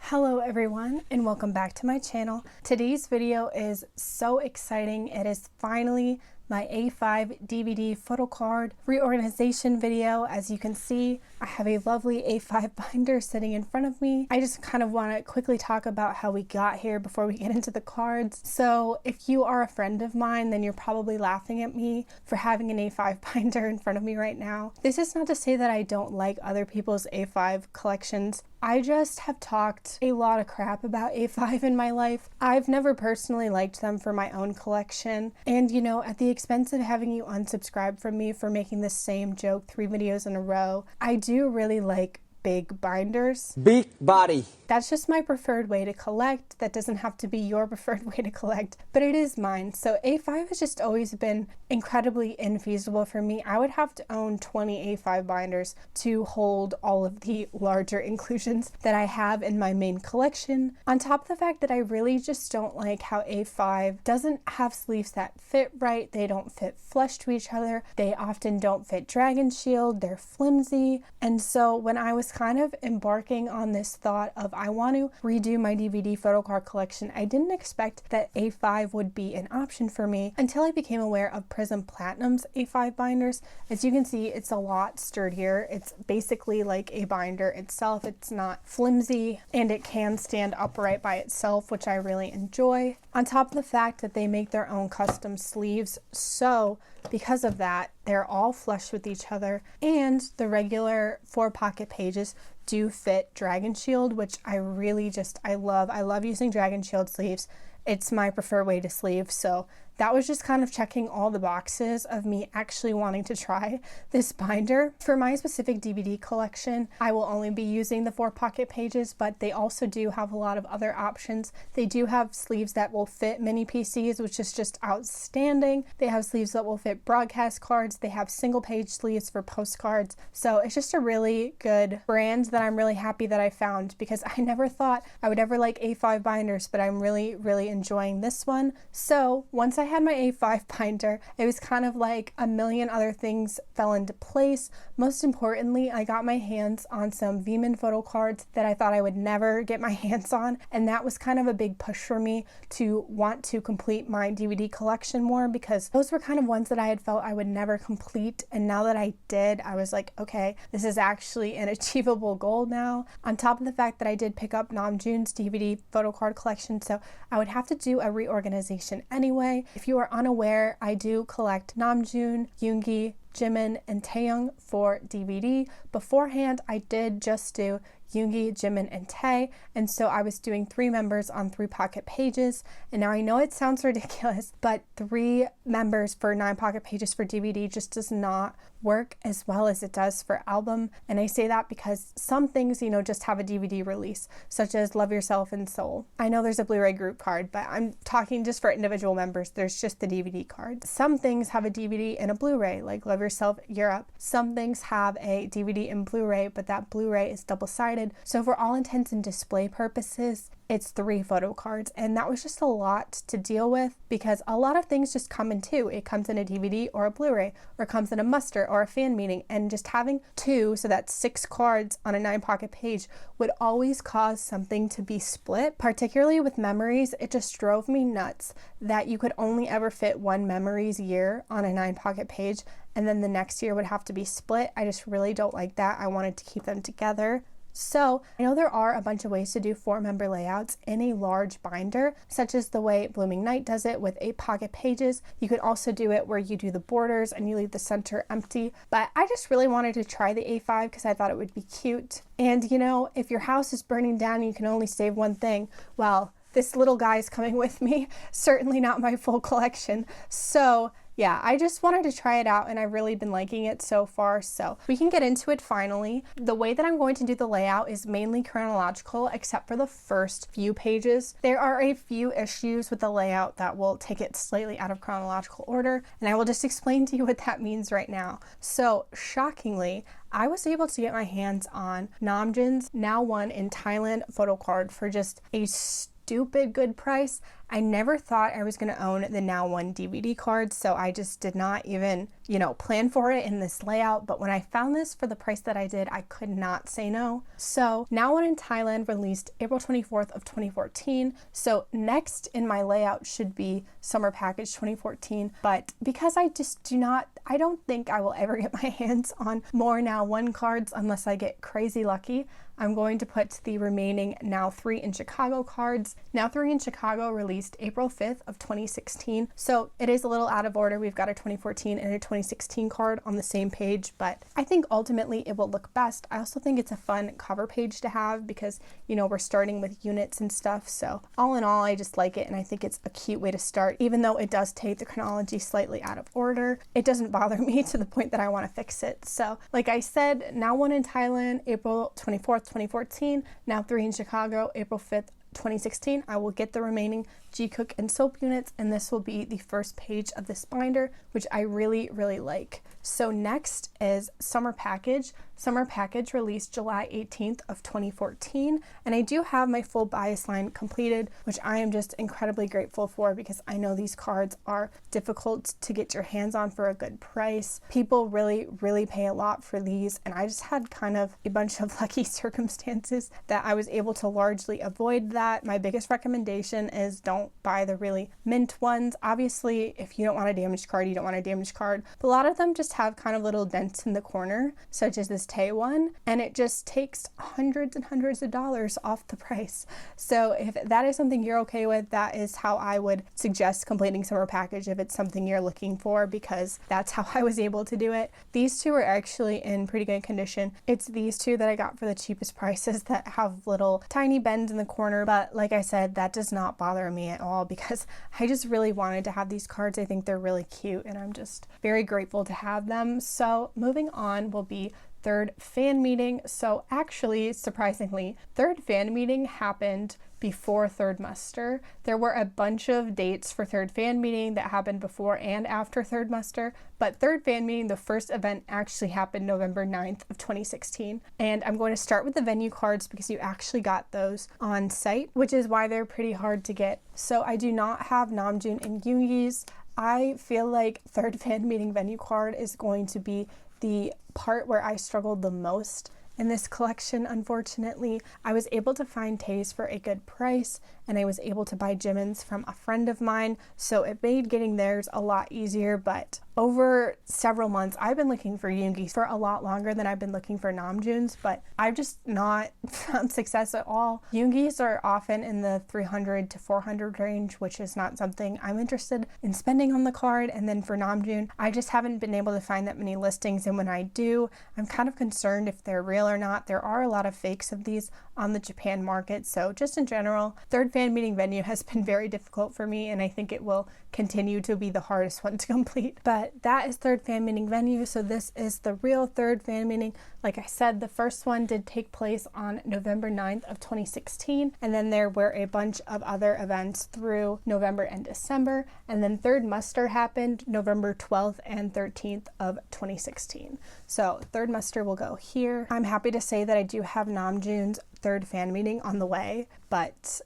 Hello everyone and welcome back to my channel. Today's video is so exciting. It is finally my A5 DVD Photocard reorganization video. As you can see, I have a lovely A5 binder sitting in front of me. I just kind of want to quickly talk about how we got here before we get into the cards. So if you are a friend of mine, then you're probably laughing at me for having an A5 binder in front of me right now. This is not to say that I don't like other people's A5 collections. I just have talked a lot of crap about A5 in my life. I've never personally liked them for my own collection. And you know, at the expense of having you unsubscribe from me for making the same joke 3 videos in a row, I do really like big binders. Big body. That's just my preferred way to collect. That doesn't have to be your preferred way to collect, but it is mine. So A5 has just always been incredibly infeasible for me. I would have to own 20 A5 binders to hold all of the larger inclusions that I have in my main collection. On top of the fact that I really just don't like how A5 doesn't have sleeves that fit right. They don't fit flush to each other. They often don't fit Dragon Shield. They're flimsy. And so when I was kind of embarking on this thought of I want to redo my DVD photocard collection, I didn't expect that A5 would be an option for me until I became aware of Prism Platinum's A5 binders. As you can see, it's a lot sturdier. It's basically like a binder itself. It's not flimsy and it can stand upright by itself, which I really enjoy. On top of the fact that they make their own custom sleeves, so because of that, they're all flush with each other, and the regular 4 pocket pages do fit Dragon Shield, which I love. I love using Dragon Shield sleeves. It's my preferred way to sleeve, so that was just kind of checking all the boxes of me actually wanting to try this binder. For my specific DVD collection, I will only be using the 4 pocket pages, but they also do have a lot of other options. They do have sleeves that will fit mini PCs, which is just outstanding. They have sleeves that will fit broadcast cards. They have single page sleeves for postcards. So it's just a really good brand that I'm really happy that I found, because I never thought I would ever like A5 binders, but I'm really enjoying this one. So once I had my A5 binder, it was kind of like a million other things fell into place. Most importantly, I got my hands on some Veeman photo cards that I thought I would never get my hands on, and that was kind of a big push for me to want to complete my DVD collection more, because those were kind of ones that I had felt I would never complete, and now that I did, I was like, okay, this is actually an achievable goal now. On top of the fact that I did pick up Namjoon's DVD photo card collection, so I would have to do a reorganization anyway. If you are unaware, I do collect Namjoon, Yoongi, Jimin, and Taehyung for DVD. Beforehand, I did just do Yoongi, Jimin, and Tae, and so I was doing 3 members on 3 pocket pages. And now I know it sounds ridiculous, but 3 members for 9 pocket pages for DVD just does not work as well as it does for album. And I say that because some things, you know, just have a DVD release, such as Love Yourself and Seoul. I know there's a Blu-ray group card, but I'm talking just for individual members. There's just the DVD card. Some things have a DVD and a Blu-ray, like Love Yourself Europe. Some things have a DVD and Blu-ray, but that Blu-ray is double-sided. So for all intents and display purposes, it's 3 photo cards, and that was just a lot to deal with, because a lot of things just come in 2. It comes in a DVD or a Blu-ray, or it comes in a muster or a fan meeting, and just having 2, so that's 6 cards on a 9 pocket page, would always cause something to be split. Particularly with memories, it just drove me nuts that you could only ever fit 1 memories year on a 9 pocket page, and then the next year would have to be split. I just really don't like that. I wanted to keep them together. So I know there are a bunch of ways to do 4-member layouts in a large binder, such as the way Blooming Night does it with 8 pocket pages. You could also do it where you do the borders and you leave the center empty. But I just really wanted to try the A5 because I thought it would be cute. And you know, if your house is burning down and you can only save one thing, well, this little guy is coming with me. Certainly not my full collection. So yeah, I just wanted to try it out, and I've really been liking it so far, so we can get into it finally. The way that I'm going to do the layout is mainly chronological, except for the first few pages. There are a few issues with the layout that will take it slightly out of chronological order, and I will just explain to you what that means right now. So, shockingly, I was able to get my hands on Namjoon's Now One in Thailand photo card for just a stupid good price. I never thought I was going to own the Now One DVD cards, so I just did not even, plan for it in this layout. But when I found this for the price that I did, I could not say no. So Now One in Thailand released April 24th of 2014. So next in my layout should be Summer Package 2014. But because I don't think I will ever get my hands on more Now One cards unless I get crazy lucky. I'm going to put the remaining Now 3 in Chicago cards. Now 3 in Chicago released April 5th of 2016. So it is a little out of order. We've got a 2014 and a 2016 card on the same page, but I think ultimately it will look best. I also think it's a fun cover page to have because, we're starting with units and stuff. So all in all, I just like it, and I think it's a cute way to start. Even though it does take the chronology slightly out of order, it doesn't bother me to the point that I want to fix it. So like I said, Now One in Thailand, April 24th, 2014, Now 3 in Chicago, April 5th, 2016. I will get the remaining G-Cook and soap units, and this will be the first page of this binder, which I really, really like. So next is Summer Package. Summer Package released July 18th of 2014, and I do have my full bias line completed, which I am just incredibly grateful for because I know these cards are difficult to get your hands on for a good price. People really, really pay a lot for these, and I just had kind of a bunch of lucky circumstances that I was able to largely avoid that. My biggest recommendation is don't buy the really mint ones. Obviously, if you don't want a damaged card, you don't want a damaged card, but a lot of them just have kind of little dents in the corner, such as this Tay one, and it just takes hundreds and hundreds of dollars off the price. So if that is something you're okay with, that is how I would suggest completing Summer Package if it's something you're looking for, because that's how I was able to do it. These two are actually in pretty good condition. It's these two that I got for the cheapest prices that have little tiny bends in the corner, but like I said, that does not bother me at all because I just really wanted to have these cards. I think they're really cute, and I'm just very grateful to have them. So moving on will be Third Fan Meeting. So actually, surprisingly, Third Fan Meeting happened before Third Muster. There were a bunch of dates for Third Fan Meeting that happened before and after Third Muster, but Third Fan Meeting, the first event, actually happened November 9th of 2016. And I'm going to start with the venue cards because you actually got those on site, which is why they're pretty hard to get. So I do not have Namjoon and Yoongi's. I feel like Third Fan Meeting venue card is going to be the part where I struggled the most in this collection. Unfortunately, I was able to find Tae's for a good price, and I was able to buy Jimin's from a friend of mine, so it made getting theirs a lot easier. But over several months, I've been looking for Yoongi's for a lot longer than I've been looking for Namjoon's, but I've just not found success at all. Yoongi's are often in the 300 to 400 range, which is not something I'm interested in spending on the card. And then for Namjoon, I just haven't been able to find that many listings, and when I do, I'm kind of concerned if they're real or not. There are a lot of fakes of these on the Japan market, so just in general, Third Fan Meeting venue has been very difficult for me, and I think it will continue to be the hardest one to complete. But that is Third Fan Meeting venue, so this is the real Third Fan Meeting. Like I said, the first one did take place on November 9th of 2016, and then there were a bunch of other events through November and December, and then Third Muster happened November 12th and 13th of 2016. So Third Muster will go here. I'm happy to say that I do have Namjoon's Third Fan Meeting on the way, but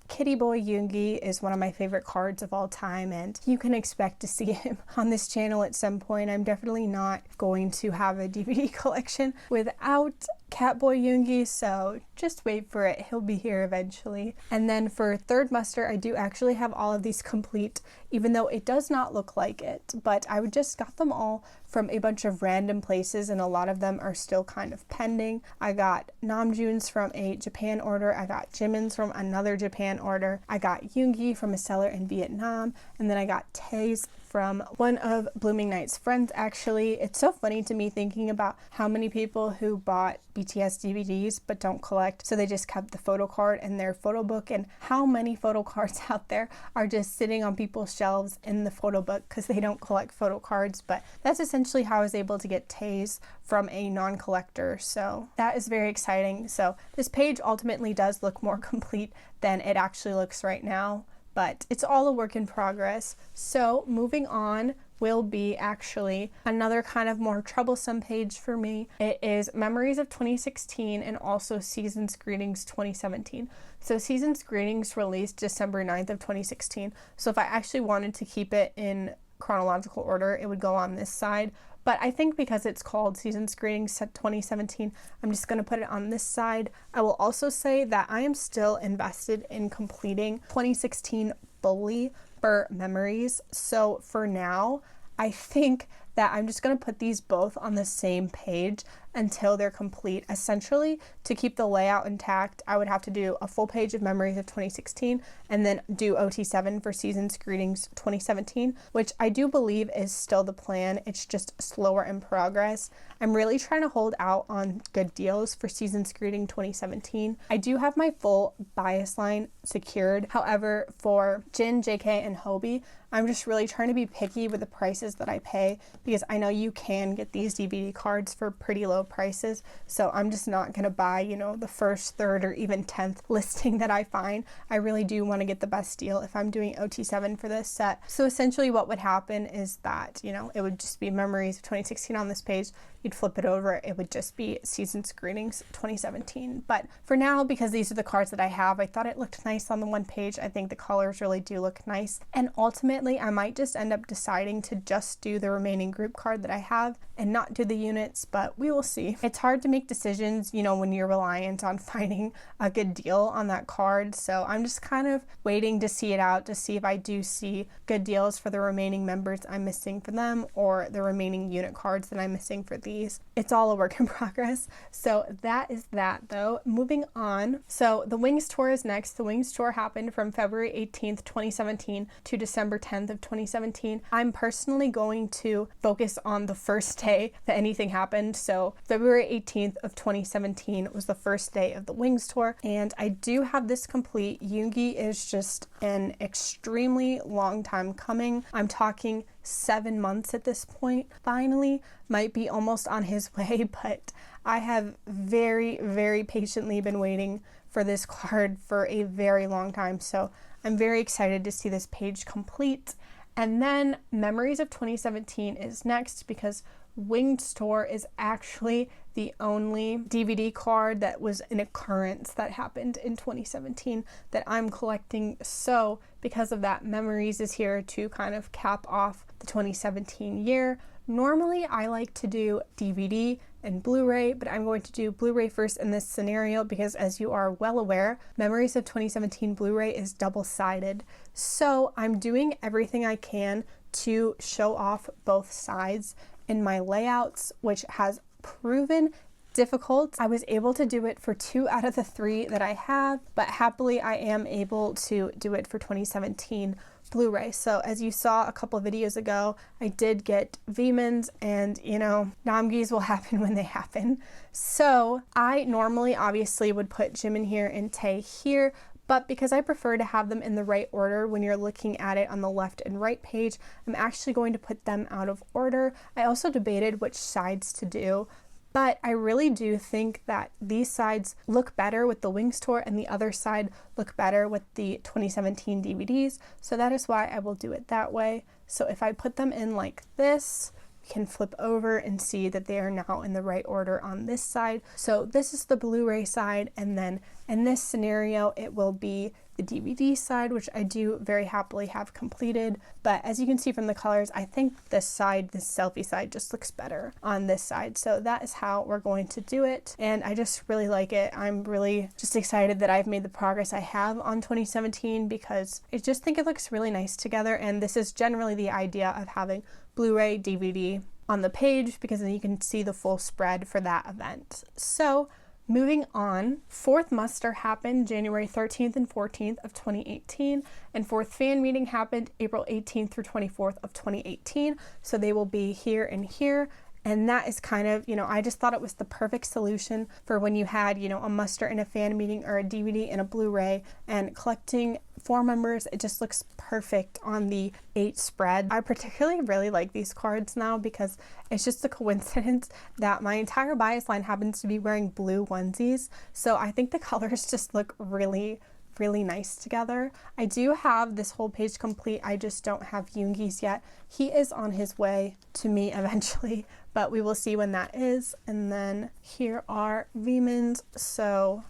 Kitty Boy Yoongi is one of my favorite cards of all time, and you can expect to see him on this channel at some point. I'm definitely not going to have a DVD collection without Catboy Yoongi, so just wait for it. He'll be here eventually. And then for Third Muster, I do actually have all of these complete, even though it does not look like it, but I just got them all from a bunch of random places, and a lot of them are still kind of pending. I got Namjoon's from a Japan order, I got Jimin's from another Japan order, I got Yoongi from a seller in Vietnam, and then I got Tae's from one of Blooming Night's friends. Actually, it's so funny to me thinking about how many people who bought BTS DVDs but don't collect, so they just kept the photo card in their photo book, and how many photo cards out there are just sitting on people's shelves in the photo book because they don't collect photo cards. But that's essentially how I was able to get Tae's from a non-collector, so that is very exciting. So this page ultimately does look more complete than it actually looks right now, but it's all a work in progress. So moving on will be actually another kind of more troublesome page for me. It is Memories of 2016 and also Season's Greetings 2017. So Season's Greetings released December 9th of 2016. So if I actually wanted to keep it in chronological order, it would go on this side. But I think because it's called Season's Greetings 2017, I'm just going to put it on this side. I will also say that I am still invested in completing 2016 fully for Memories. So for now, I think that I'm just going to put these both on the same page until they're complete. Essentially, to keep the layout intact, I would have to do a full page of Memories of 2016 and then do OT7 for Season's Greetings 2017, which I do believe is still the plan. It's just slower in progress. I'm really trying to hold out on good deals for Season's Greeting 2017. I do have my full bias line secured. However, for Jin, JK, and Hobie, I'm just really trying to be picky with the prices that I pay because I know you can get these DVD cards for pretty low prices. So I'm just not going to buy, you know, the first, third, or even 10th listing that I find. I really do want to get the best deal if I'm doing OT7 for this set. So essentially what would happen is that, you know, it would just be Memories of 2016 on this page. You'd flip it over, it would just be Season's Greetings 2017. But for now, because these are the cards that I have, I thought it looked nice on the one page. I think the colors really do look nice. And ultimately, I might just end up deciding to just do the remaining group card that I have and not do the units, but we will see. It's hard to make decisions, you know, when you're reliant on finding a good deal on that card. So I'm just kind of waiting to see it out to see if I do see good deals for the remaining members I'm missing for them or the remaining unit cards that I'm missing for these. It's all a work in progress. So that is that though. Moving on. So the Wings tour is next. The Wings tour happened from February 18th, 2017 to December 10th of 2017. I'm personally going to focus on the first day that anything happened. So February 18th of 2017 was the first day of the Wings tour. And I do have this complete. Yoongi is just an extremely long time coming. I'm talking 7 months at this point. Finally, might be almost on his way, but I have very, very patiently been waiting for this card for a very long time. So I'm very excited to see this page complete. And then Memories of 2017 is next because Winged Tour is actually the only DVD card that was an occurrence that happened in 2017 that I'm collecting. So because of that, Memories is here to kind of cap off the 2017 year. Normally I like to do DVD and Blu-ray, but I'm going to do Blu-ray first in this scenario because, as you are well aware, Memories of 2017 Blu-ray is double-sided. So I'm doing everything I can to show off both sides in my layouts, which has proven difficult. I was able to do it for 2 out of the 3 that I have, but happily I am able to do it for 2017 Blu-ray. So as you saw a couple of videos ago, I did get Vemans, and you know, Namgis will happen when they happen. So I normally obviously would put Jimin here and Tae here, but because I prefer to have them in the right order when you're looking at it on the left and right page, I'm actually going to put them out of order. I also debated which sides to do, but I really do think that these sides look better with the Wings tour and the other side look better with the 2017 DVDs. So that is why I will do it that way. So if I put them in like this, we can flip over and see that they are now in the right order on this side. So this is the Blu-ray side, and then in this scenario, it will be the DVD side, which I do very happily have completed. But as you can see from the colors, I think this side, this selfie side, just looks better on this side. So that is how we're going to do it. And I just really like it. I'm really just excited that I've made the progress I have on 2017 because I just think it looks really nice together. And this is generally the idea of having Blu-ray, DVD on the page because then you can see the full spread for that event. So moving on, Fourth Muster happened January 13th and 14th of 2018, and Fourth Fan Meeting happened April 18th through 24th of 2018. So they will be here and here. And that is kind of, you know, I just thought it was the perfect solution for when you had, you know, a muster and a fan meeting or a DVD and a Blu-ray, and collecting 4 members, it just looks perfect on the 8 spread. I particularly really like these cards now because it's just a coincidence that my entire bias line happens to be wearing blue onesies. So I think the colors just look really really nice together. I do have this whole page complete. I just don't have Yoongi's yet. He is on his way to me eventually, but we will see when that is. And then here are Veeman's. So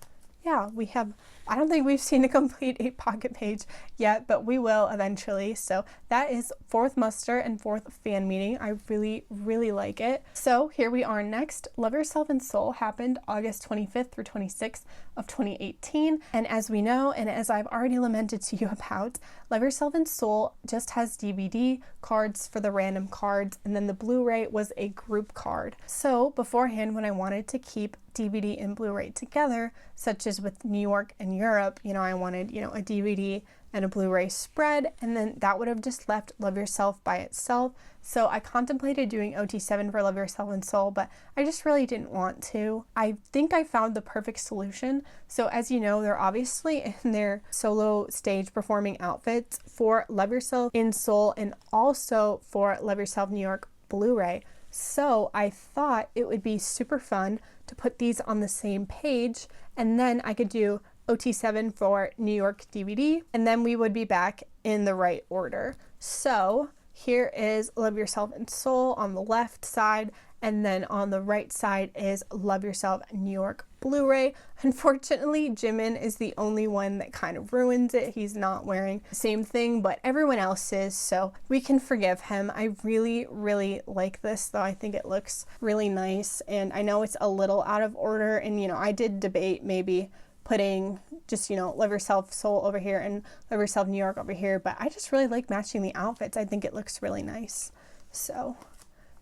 yeah, we have, I don't think we've seen a complete 8 pocket page yet, but we will eventually. So that is 4th muster and 4th fan meeting. I really, really like it. So here we are next. Love Yourself in Seoul happened August 25th through 26th of 2018. And as we know, and as I've already lamented to you about, Love Yourself in Seoul just has DVD cards for the random cards, and then the Blu-ray was a group card. So beforehand, when I wanted to keep DVD and Blu-ray together, such as with New York and Europe, I wanted, a DVD and a Blu-ray spread, and then that would have just left Love Yourself by itself. So I contemplated doing OT7 for Love Yourself in Seoul, but I just really didn't want to. I think I found the perfect solution. So as you know, they're obviously in their solo stage performing outfits for Love Yourself in Seoul and also for Love Yourself New York Blu-ray. So I thought it would be super fun to put these on the same page, and then I could do OT7 for New York DVD, and then we would be back in the right order. So here is Love Yourself in Seoul on the left side, and then on the right side is Love Yourself New York Blu-ray. Unfortunately, Jimin is the only one that kind of ruins it. He's not wearing the same thing, but everyone else is, so we can forgive him. I really, really like this, though. I think it looks really nice, and I know it's a little out of order, and I did debate maybe putting just, Love Yourself Seoul over here and Love Yourself New York over here, but I just really like matching the outfits. I think it looks really nice. So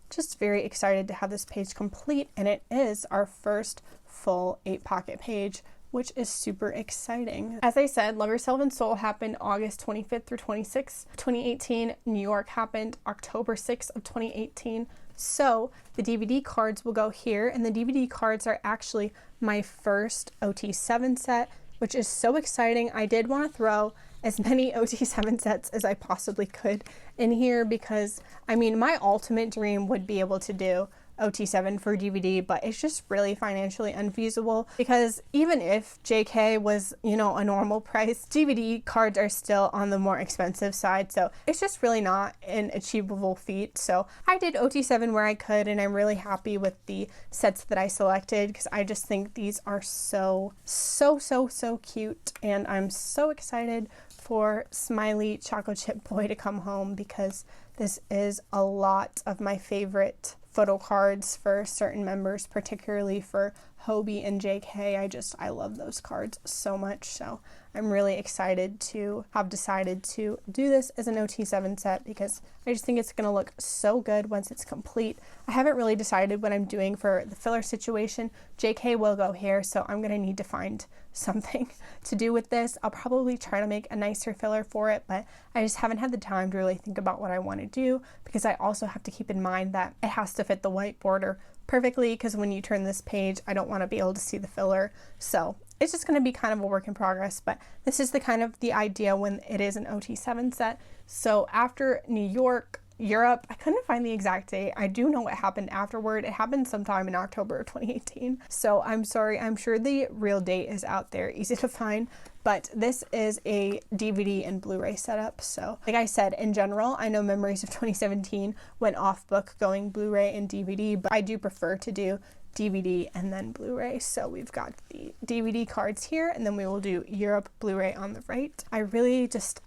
just very excited to have this page complete, and it is our first full 8 pocket page, which is super exciting. As I said, Love Yourself in Seoul happened August 25th through 26th, 2018. New York happened October 6th of 2018. So the DVD cards will go here, and the DVD cards are actually my first OT7 set, which is so exciting. I did want to throw as many OT7 sets as I possibly could in here because, my ultimate dream would be able to do OT7 for DVD, but it's just really financially unfeasible because even if JK was, a normal price, DVD cards are still on the more expensive side, so it's just really not an achievable feat. So I did OT7 where I could, and I'm really happy with the sets that I selected because I just think these are so cute, and I'm so excited for Smiley Choco Chip Boy to come home because this is a lot of my favorite photo cards for certain members, particularly for Hobie and JK. I love those cards so much, so I'm really excited to have decided to do this as an OT7 set because I just think it's going to look so good once it's complete. I haven't really decided what I'm doing for the filler situation. JK will go here, so I'm going to need to find something to do with this. I'll probably try to make a nicer filler for it, but I just haven't had the time to really think about what I want to do because I also have to keep in mind that it has to fit the white border perfectly because when you turn this page, I don't want to be able to see the filler. So it's just going to be kind of a work in progress, but this is the idea when it is an OT7 set. So after New York, Europe, I couldn't find the exact date. I do know what happened afterward. It happened sometime in October of 2018. So I'm sorry, I'm sure the real date is out there, easy to find, but this is a DVD and Blu-ray setup. So like I said, in general, I know Memories of 2017 went off book going Blu-ray and DVD, but I do prefer to do DVD and then Blu-ray. So we've got the DVD cards here, and then we will do Europe Blu-ray on the right. I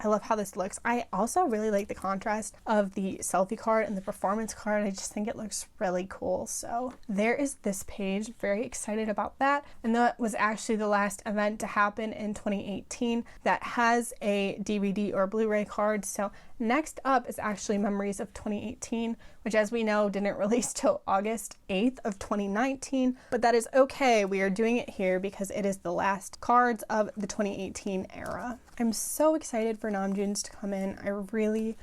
love how this looks. I also really like the contrast of the selfie card and the performance card. I just think it looks really cool. So there is this page. Very excited about that. And that was actually the last event to happen in 2018 that has a DVD or Blu-ray card. So next up is actually Memories of 2018, which as we know didn't release till August 8th of 2019, but that is okay. We are doing it here because it is the last cards of the 2018 era. I'm so excited for Namjoon's to come in. I really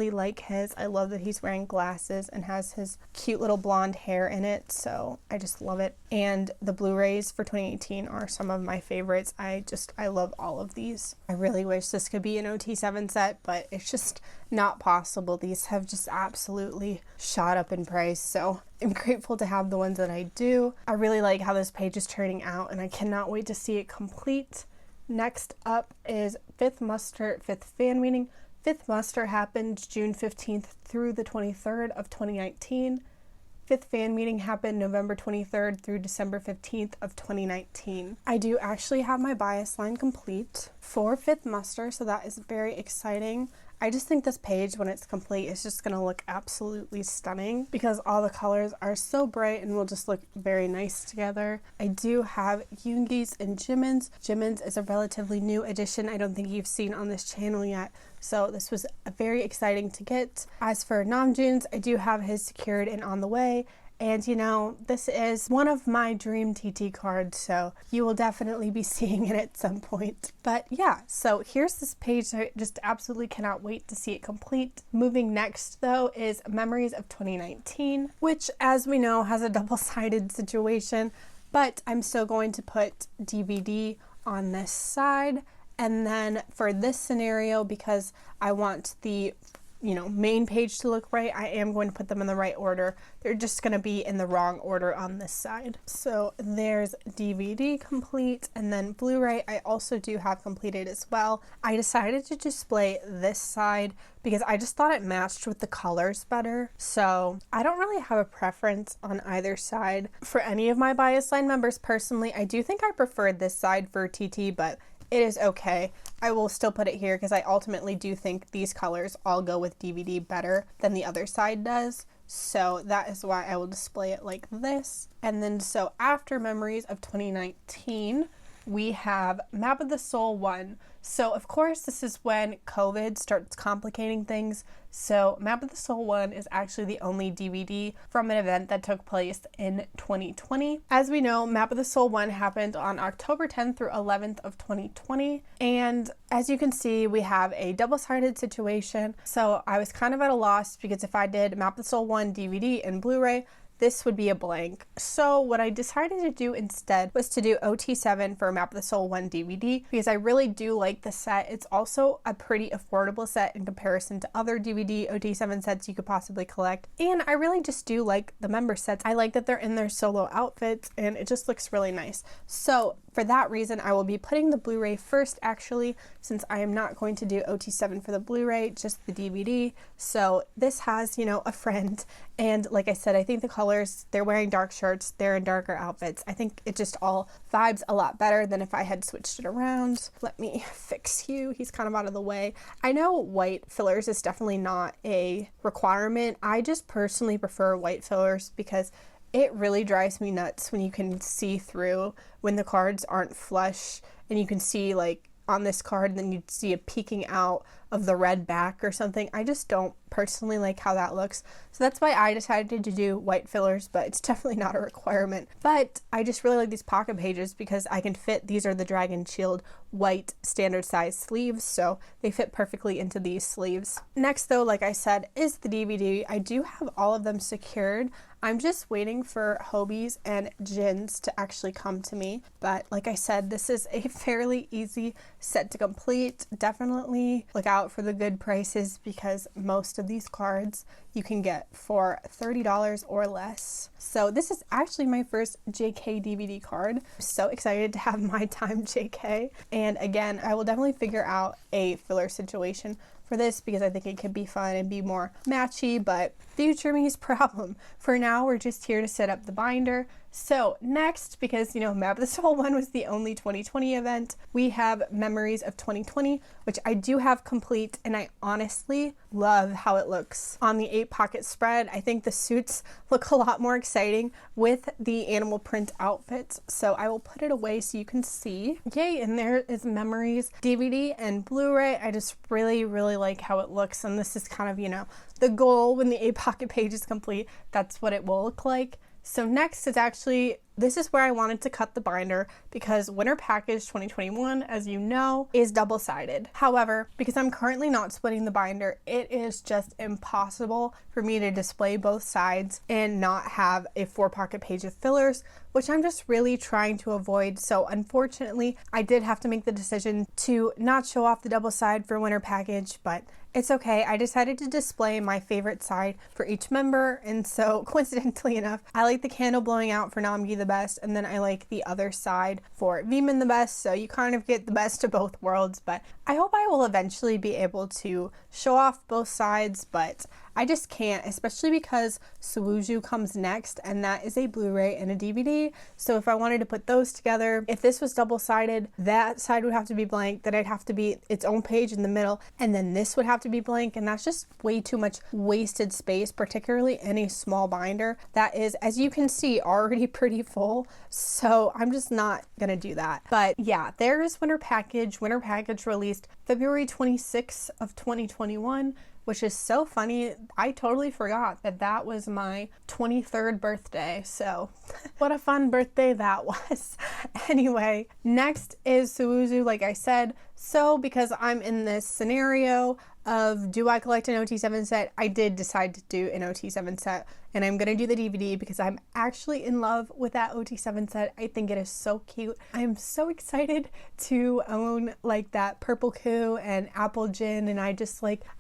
like his. I love that he's wearing glasses and has his cute little blonde hair in it, so I just love it. And the Blu-rays for 2018 are some of my favorites. I love all of these. I really wish this could be an OT7 set, but it's just not possible. These have just absolutely shot up in price, so I'm grateful to have the ones that I do. I really like how this page is turning out, and I cannot wait to see it complete. Next up is Fifth Muster, Fifth Fan Meeting. Fifth Muster happened June 15th through the 23rd of 2019. Fifth fan meeting happened November 23rd through December 15th of 2019. I do actually have my bias line complete for Fifth Muster, so that is very exciting. I just think this page, when it's complete, is just going to look absolutely stunning because all the colors are so bright and will just look very nice together. I do have Yoongi's and Jimin's. Jimin's is a relatively new addition I don't think you've seen on this channel yet, so this was very exciting to get. As for Namjoon's, I do have his secured and on the way. And you know, this is one of my dream TT cards, so you will definitely be seeing it at some point. But yeah, so here's this page. I just absolutely cannot wait to see it complete. Moving next though is Memories of 2019, which as we know has a double-sided situation, but I'm still going to put DVD on this side. And then for this scenario, because I want the main page to look right, I am going to put them in the right order. They're just going to be in the wrong order on this side. So there's DVD complete, and then Blu-ray I also do have completed as well. I decided to display this side because I just thought it matched with the colors better. So I don't really have a preference on either side. For any of my bias line members personally, I do think I preferred this side for TT, but it is okay. I will still put it here because I ultimately do think these colors all go with DVD better than the other side does. So that is why I will display it like this. And then so after Memories of 2019, we have Map of the Soul 1. So of course this is when COVID starts complicating things. So Map of the Soul 1 is actually the only DVD from an event that took place in 2020. As we know, Map of the Soul 1 happened on October 10th through 11th of 2020. And as you can see, we have a double-sided situation. So I was kind of at a loss because if I did Map of the Soul 1 DVD and Blu-ray, this would be a blank. So what I decided to do instead was to do OT7 for Map of the Soul 1 DVD because I really do like the set. It's also a pretty affordable set in comparison to other DVD OT7 sets you could possibly collect. And I really just do like the member sets. I like that they're in their solo outfits and it just looks really nice. So for that reason, I will be putting the Blu-ray first actually, since I am not going to do OT7 for the Blu-ray, just the DVD. So this has, a friend. And like I said, I think the colors, they're wearing dark shirts, they're in darker outfits. I think it just all vibes a lot better than if I had switched it around. Let me fix Hugh. He's kind of out of the way. I know white fillers is definitely not a requirement. I just personally prefer white fillers because it really drives me nuts when you can see through, when the cards aren't flush and you can see like on this card and then you see it peeking out of the red back or something. I just don't personally like how that looks. So that's why I decided to do white fillers, but it's definitely not a requirement. But I just really like these pocket pages because I can fit, these are the Dragon Shield white standard size sleeves, so they fit perfectly into these sleeves. Next though, like I said, is the DVD. I do have all of them secured. I'm just waiting for Hobie's and Jin's to actually come to me. But like I said, this is a fairly easy set to complete. Definitely look out for the good prices because most of these cards you can get for $30 or less. So this is actually my first JK DVD card. I'm so excited to have my time JK. And again, I will definitely figure out a filler situation for this because I think it could be fun and be more matchy, but future me's problem. For now, we're just here to set up the binder. So next, because Map of the Soul 1 was the only 2020 event, we have Memories of 2020, which I do have complete, and I honestly love how it looks on the 8-pocket spread. I think the suits look a lot more exciting with the animal print outfits, so I will put it away so you can see. Yay, and there is Memories DVD and Blu-ray. I just really like how it looks, and this is kind of, the goal when the 8-pocket page is complete. That's what it will look like. So next is actually, this is where I wanted to cut the binder because Winter Package 2021, as you know, is double-sided. However, because I'm currently not splitting the binder, it is just impossible for me to display both sides and not have a 4-pocket page of fillers, which I'm just really trying to avoid. So unfortunately, I did have to make the decision to not show off the double side for Winter Package, but it's okay. I decided to display my favorite side for each member, and so coincidentally enough, I like the candle blowing out for Namgi the the best, and then I like the other side for Veman the best, so you kind of get the best of both worlds. But I hope I will eventually be able to show off both sides, but I just can't, especially because Sowoozoo comes next, and that is a Blu-ray and a DVD. So if I wanted to put those together, if this was double-sided, that side would have to be blank, then it'd have to be its own page in the middle, and then this would have to be blank, and that's just way too much wasted space, particularly in a small binder that is, as you can see, already pretty full. So I'm just not gonna do that. But yeah, there's Winter Package. Winter Package released February 26th of 2021. Which is so funny. I totally forgot that that was my 23rd birthday. So what a fun birthday that was. Anyway, next is Sowoozoo, like I said. So because I'm in this scenario of do I collect an OT7 set, I did decide to do an OT7 set, and I'm gonna do the DVD because I'm actually in love with that OT7 set. I think it is so cute. I'm so excited to own like that Purple Coup and Apple Gin, and I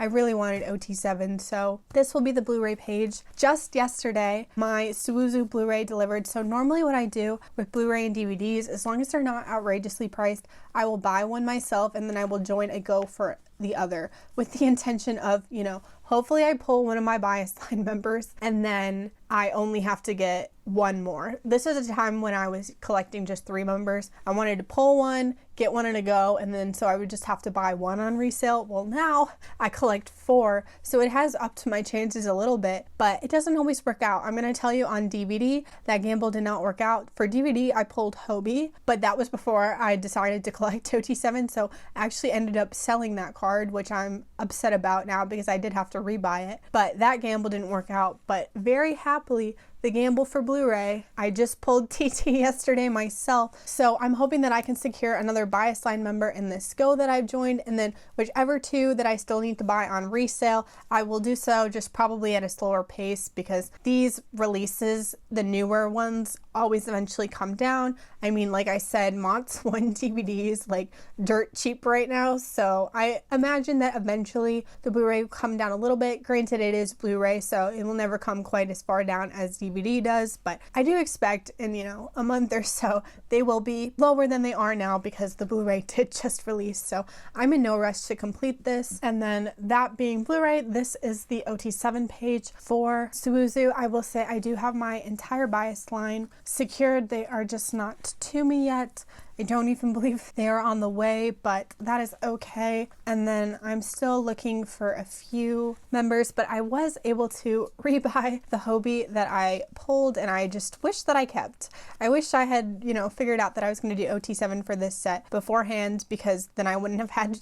really wanted OT7, so this will be the Blu-ray page. Just yesterday, my Sowoozoo Blu-ray delivered. So normally what I do with Blu-ray and DVDs, as long as they're not outrageously priced, I will buy one myself and then I will join a go for the other with the intention of, you know, hopefully I pull one of my bias line members and then I only have to get one more. This is a time when I was collecting just 3 members. I wanted to pull one, get one in a go, and then so I would just have to buy one on resale. Well, now I collect 4, so it has upped my chances a little bit, but it doesn't always work out. I'm going to tell you on DVD, that gamble did not work out. For DVD, I pulled Hobie, but that was before I decided to collect OT7, so I actually ended up selling that card, which I'm upset about now because I did have to rebuy it. But that gamble didn't work out, but very happily, the gamble for Blu-ray, I just pulled TT yesterday myself, so I'm hoping that I can secure another bias line member in this go that I've joined, and then whichever 2 that I still need to buy on resale, I will do so, just probably at a slower pace because these releases, the newer ones, always eventually come down. I mean, like I said, Mott's 1 DVD is like dirt cheap right now, so I imagine that eventually the Blu-ray will come down a little bit. Granted, it is Blu-ray, so it will never come quite as far down as DVD does, but I do expect in, you know, a month or so they will be lower than they are now because the Blu-ray did just release. So I'm in no rush to complete this. And then that being Blu-ray, this is the OT7 page for Sowoozoo. I will say I do have my entire bias line secured. They are just not to me yet. I don't even believe they are on the way, but that is okay. And then I'm still looking for a few members, but I was able to rebuy the Hobie that I pulled, and I just wish that I kept. I wish I had, you know, figured out that I was going to do OT7 for this set beforehand, because then I wouldn't have had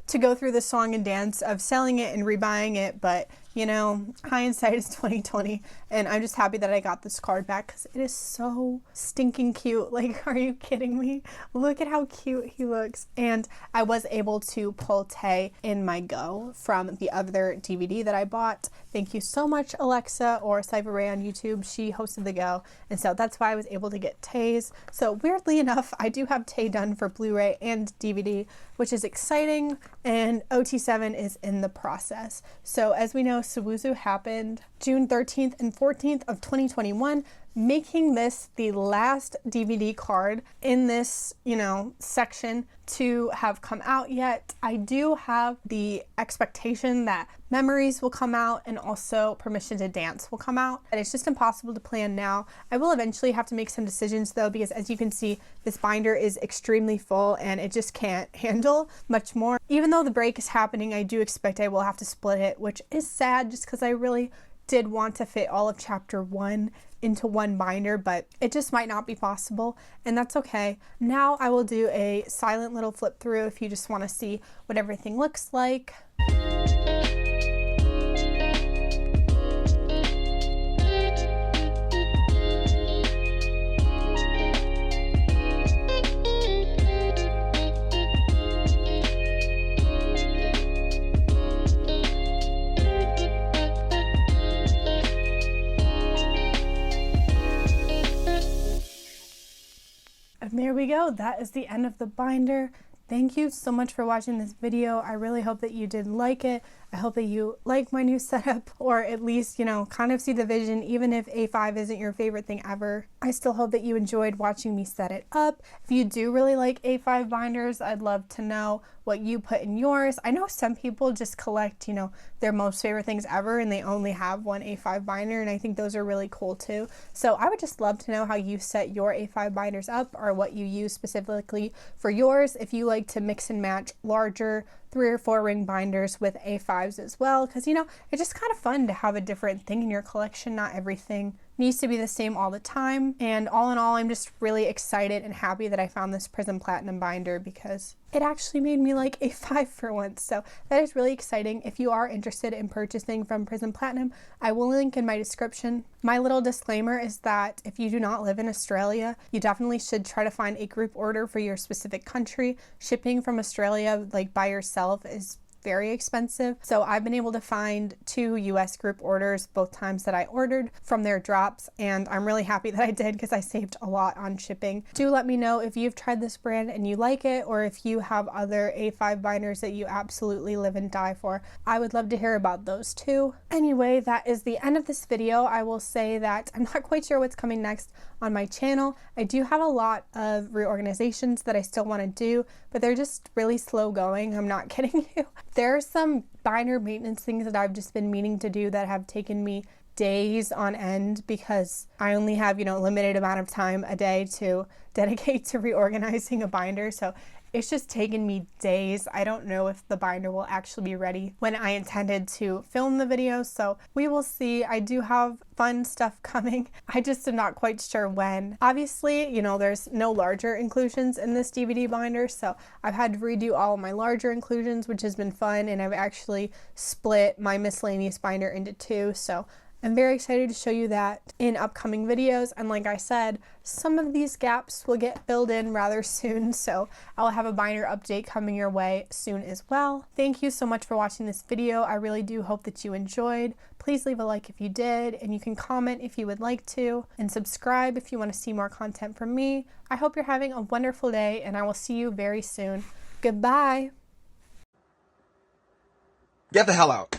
to go through the song and dance of selling it and rebuying it, but you know, hindsight is 2020, and I'm just happy that I got this card back because it is so stinking cute. Like, are you kidding me? Look at how cute he looks. And I was able to pull Tay in my go from the other DVD that I bought. Thank you so much, Alexa, or Cyber Ray on YouTube. She hosted the go, and so that's why I was able to get Tay's. So weirdly enough, I do have Tay done for Blu-ray and DVD, which is exciting, and OT7 is in the process. So as we know, Sowoozoo happened June 13th and 14th of 2021, making this the last DVD card in this, you know, section to have come out yet. I do have the expectation that Memories will come out and also Permission to Dance will come out, and it's just impossible to plan now. I will eventually have to make some decisions though, because as you can see, this binder is extremely full and it just can't handle much more. Even though the break is happening, I do expect I will have to split it, which is sad just because I really did want to fit all of chapter 1 into one binder, but it just might not be possible, and that's okay. Now I will do a silent little flip through if you just want to see what everything looks like. And there we go. That is the end of the binder. thank you so much for watching this video. I really hope that you did like it. I hope that you like my new setup, or at least, you know, kind of see the vision. Even if A5 isn't your favorite thing ever, I still hope that you enjoyed watching me set it up. If you do really like A5 binders, I'd love to know what you put in yours. I know some people just collect, you know, their most favorite things ever and they only have one A5 binder, and I think those are really cool too. So I would just love to know how you set your A5 binders up, or what you use specifically for yours. If you like to mix and match larger 3 or 4 ring binders with A5s as well, because, you know, it's just kind of fun to have a different thing in your collection. Not everything needs to be the same all the time. And all in all, I'm just really excited and happy that I found this Prism Platinum binder, because it actually made me like A5 for once. So that is really exciting. If you are interested in purchasing from Prism Platinum, I will link in my description. My little disclaimer is that if you do not live in Australia, you definitely should try to find a group order for your specific country. Shipping from Australia, like by yourself, is very expensive. So I've been able to find 2 US group orders both times that I ordered from their drops, and I'm really happy that I did because I saved a lot on shipping. Do let me know if you've tried this brand and you like it, or if you have other A5 binders that you absolutely live and die for. I would love to hear about those too. Anyway, that is the end of this video. I will say that I'm not quite sure what's coming next on my channel. I do have a lot of reorganizations that I still want to do, but they're just really slow going. I'm not kidding you. There are some binder maintenance things that I've just been meaning to do that have taken me days on end, because I only have, you know, a limited amount of time a day to dedicate to reorganizing a binder. So it's just taken me days. I don't know if the binder will actually be ready when I intended to film the video, so we will see. I do have fun stuff coming. I just am not quite sure when. Obviously, you know, there's no larger inclusions in this DVD binder, so I've had to redo all of my larger inclusions, which has been fun, and I've actually split my miscellaneous binder into 2, so I'm very excited to show you that in upcoming videos. And like I said, some of these gaps will get filled in rather soon, so I'll have a binder update coming your way soon as well. Thank you so much for watching this video. I really do hope that you enjoyed. Please leave a like if you did, and you can comment if you would like to, and subscribe if you want to see more content from me. I hope you're having a wonderful day, and I will see you very soon. Goodbye. Get the hell out.